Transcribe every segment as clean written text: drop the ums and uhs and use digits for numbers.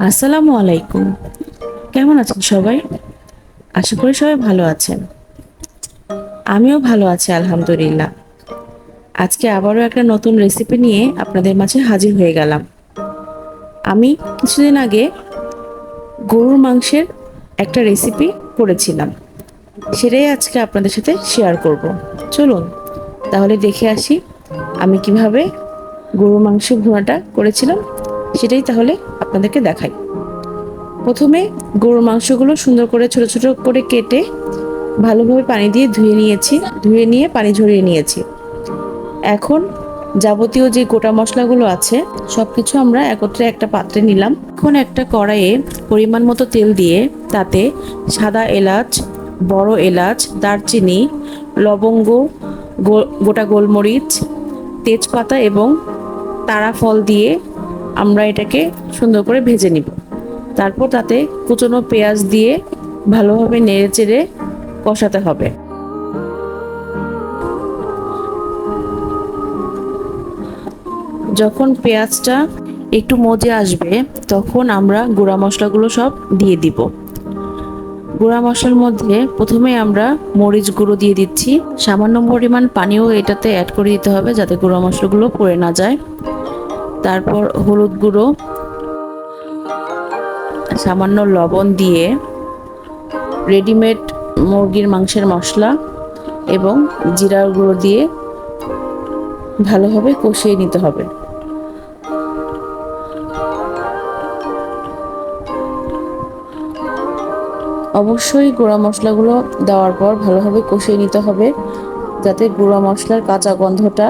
আসসালামু আলাইকুম। কেমন আছেন সবাই? আশা করি সবাই ভালো আছেন। আমিও ভালো আছি আলহামদুলিল্লাহ। আজকে আবারও একটা নতুন রেসিপি নিয়ে আপনাদের মাঝে হাজির হয়ে গেলাম। আমি কিছুদিন আগে গরুর মাংসের একটা রেসিপি করেছিলাম। সেটাই আজকে আপনাদের সাথে শেয়ার করব। চলুন তাহলে দেখে আসি আমি কিভাবে গরুর মাংস ভুনাটা করেছিলাম, সেটাই তাহলে আপনাদেরকে দেখাই। প্রথমে গরুর মাংসগুলো সুন্দর করে ছোট ছোট করে কেটে ভালোভাবে পানি দিয়ে ধুয়ে নিয়েছি। ধুয়ে নিয়ে পানি ঝরিয়ে নিয়েছি। এখন যাবতীয় যে গোটা মশলাগুলো আছে সবকিছু আমরা একত্রে একটা পাত্রে নিলাম। এখন একটা কড়াইয়ে পরিমাণ মতো তেল দিয়ে তাতে সাদা এলাচ, বড় এলাচ, দারচিনি, লবঙ্গ, গোটা গোলমরিচ, তেজপাতা এবং তারা ফল দিয়ে আমরা এটাকে সুন্দর করে ভেজে নিব। তারপর তাতে কুচনো পেঁয়াজ দিয়ে ভালোভাবে নেড়ে চেড়ে কষাতে হবে। যখন পেঁয়াজটা একটু মজে আসবে তখন আমরা গুঁড়া মশলাগুলো সব দিয়ে দিব। গুঁড়া মশলার মধ্যে প্রথমে আমরা মরিচ গুঁড়ো দিয়ে দিচ্ছি। সামান্য পরিমাণ পানিও এটাতে অ্যাড করে দিতে হবে যাতে গুঁড়া মশলাগুলো পড়ে না যায়। তারপর হলুদ গুঁড়ো, সামান্য লবণ দিয়ে রেডিমেড মুরগির মাংসের মশলা এবং জিরার গুঁড়ো দিয়ে ভালোভাবে কষিয়ে নিতে হবে। অবশ্যই গুঁড়া মশলাগুলো দেওয়ার পর ভালোভাবে কষিয়ে নিতে হবে যাতে গুঁড়া মশলার কাঁচা গন্ধটা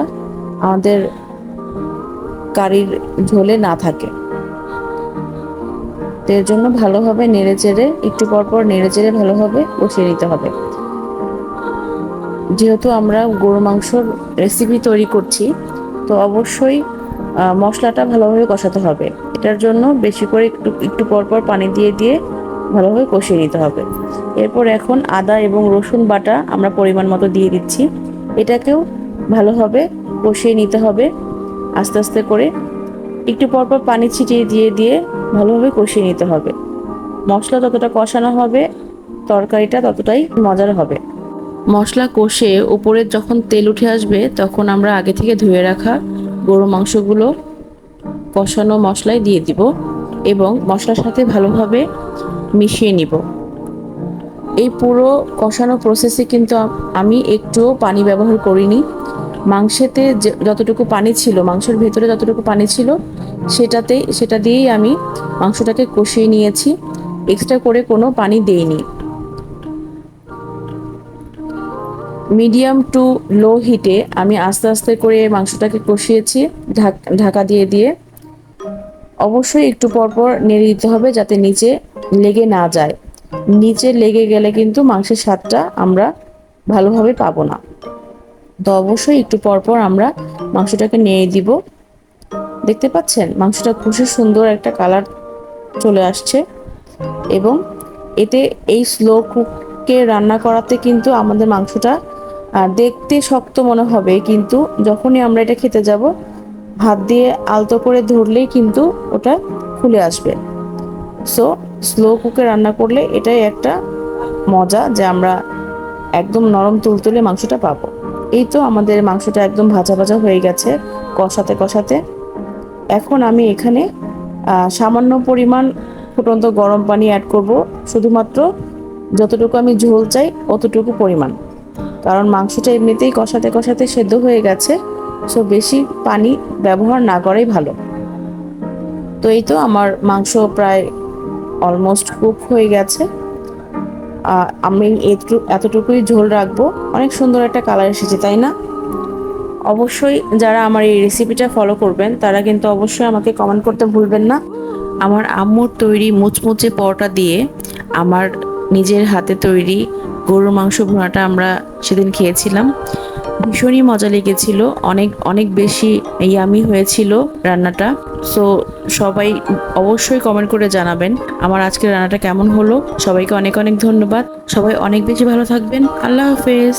আমাদের কারির ঝোলে না থাকে। এর জন্য ভালোভাবে নেড়েচেড়ে একটু পরপর নেড়েচেড়ে ভালোভাবে কষিয়ে নিতে হবে। যেহেতু আমরা গরু মাংসর রেসিপি তৈরি করছি, তো অবশ্যই মশলাটা ভালোভাবে কষাতে হবে। এটার জন্য বেশি করে একটু একটু পরপর পানি দিয়ে দিয়ে ভালোভাবে কষিয়ে নিতে হবে। এরপর এখন আদা এবং রসুন বাটা আমরা পরিমাণ মতো দিয়ে দিচ্ছি। এটাকেও ভালোভাবে কষিয়ে নিতে হবে আস্তে আস্তে করে। একটু পরপর পানি ছিটিয়ে দিয়ে দিয়ে ভালোভাবে কষিয়ে নিতে হবে। মশলা যতটা কষানো হবে তরকারিটা ততটাই মজার হবে। মশলা কষে উপরে যখন তেল উঠে আসবে তখন আমরা আগে থেকে ধুয়ে রাখা গরু মাংসগুলো কষানো মশলায় দিয়ে দিব এবং মশলার সাথে ভালোভাবে মিশিয়ে নিব। এই পুরো কষানো প্রসেসে কিন্তু আমি একটুও পানি ব্যবহার করিনি। মাংসেতে যতটুকু পানি ছিল, মাংসের ভেতরে যতটুকু পানি ছিল সেটা দিয়েই আমি মাংসটাকে কষিয়ে নিয়েছি। এক্সট্রা করে কোনো পানি দেইনি। মিডিয়াম টু লো হিটে আমি আস্তে আস্তে করে মাংসটাকে কষিয়েছি ঢাকা দিয়ে দিয়ে। অবশ্যই একটু পরপর নেড়ে দিতে হবে যাতে নিচে লেগে না যায়। নিচে লেগে গেলে কিন্তু মাংসের স্বাদটা আমরা ভালোভাবে পাবো না। তো অবশ্যই একটু পরপর আমরা মাংসটাকে নেড়ে দিব। দেখতে পাচ্ছেন মাংসটা খুব সুন্দর একটা কালার চলে আসছে এবং এতে এই স্লো কুকে রান্না করাতে কিন্তু আমাদের মাংসটা দেখতে শক্ত মনে হবে, কিন্তু যখনই আমরা এটা খেতে যাব হাত দিয়ে আলতো করে ধরলেই কিন্তু ওটা খুলে আসবে। সো স্লো কুকে রান্না করলে এটাই একটা মজা যে আমরা একদম নরম তুলতুলে মাংসটা পাবো। এই তো আমাদের মাংসটা একদম ভাজা ভাজা হয়ে গেছে কষাতে কষাতে। এখন আমি এখানে সামান্য পরিমাণ ফুটন্ত গরম পানি অ্যাড করব, শুধুমাত্র যতটুকু আমি ঝোল চাই অতটুকু পরিমাণ, কারণ মাংসটা এমনিতেই কষাতে কষাতে সেদ্ধ হয়ে গেছে। সো বেশি পানি ব্যবহার না করাই ভালো। তো এই তো আমার মাংস প্রায় অলমোস্ট কুক হয়ে গেছে। আমি এতটুকুই ঝোল রাখবো। অনেক সুন্দর একটা কালার এসেছে, তাই না? অবশ্যই যারা আমার এই রেসিপিটা ফলো করবেন তারা কিন্তু অবশ্যই আমাকে কমেন্ট করতে ভুলবেন না। আমার আম্মুর তৈরি মুচমুচে পরোটা দিয়ে আমার নিজের হাতে তৈরি গরুর মাংস ভুনাটা আমরা সেদিন খেয়েছিলাম। ভীষণই মজা লেগেছিল, অনেক অনেক বেশি ইয়ামি হয়েছিল রান্নাটা। সো সবাই অবশ্যই কমেন্ট করে জানাবেন আমার আজকের রান্নাটা কেমন হলো। সবাইকে অনেক অনেক ধন্যবাদ। সবাই অনেক বেশি ভালো থাকবেন। আল্লাহ হাফেজ।